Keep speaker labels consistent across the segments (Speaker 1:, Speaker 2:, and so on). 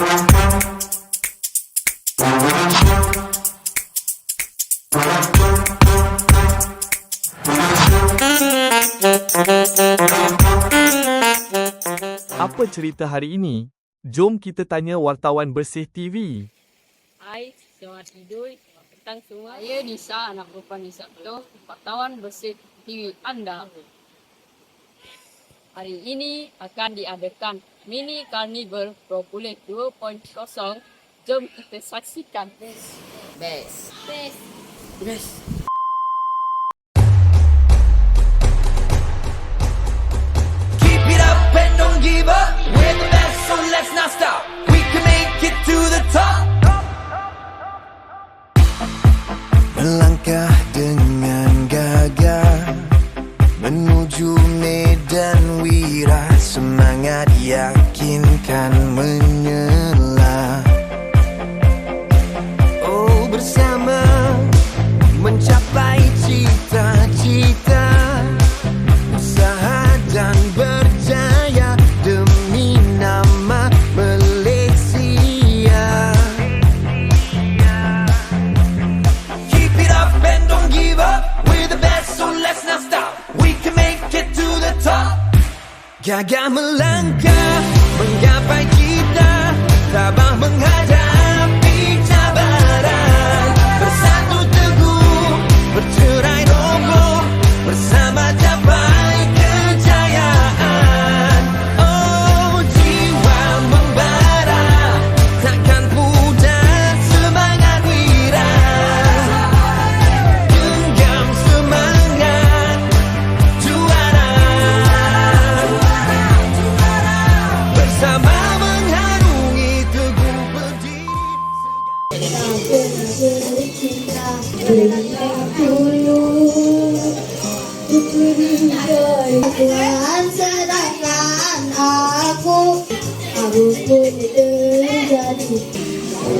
Speaker 1: Apa cerita hari ini? Jom kita tanya wartawan Bersih TV.
Speaker 2: Hai, selamat tidur, selamat petang semua. Saya Nisa, anak perempuan Nisa Betul, wartawan Bersih TV anda. Hari ini akan diadakan Mini Carnival Propolis 2.0. Jom kita saksikan. Best.
Speaker 3: Keep it up and don't give up. We're the best, so let's not stop. We can make it to the top. Melangkah dengan gagah menuju medan wira, semangat yakinkan menyela. Oh, bersama mencapai cita-cita, usaha dan berjaya demi nama Malaysia. Keep it up and don't give up. We're the best, so let's not stop. We can make it to the top. Gagah melangkah menggapai cita, tabah menghadapi cabaran. Bersatu teguh, bercerai roboh, bersama capai kejayaan. Oh, jiwa membara, takkan pudar semangat wira. Genggam semangat juara, bersama mengharungi teguh berdiri.
Speaker 4: Tuhan sedangkan aku pun terjadi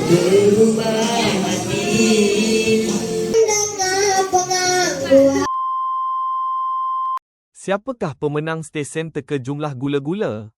Speaker 4: berubah hati dengan pengakuan.
Speaker 1: Siapakah pemenang stesen teka jumlah gula-gula?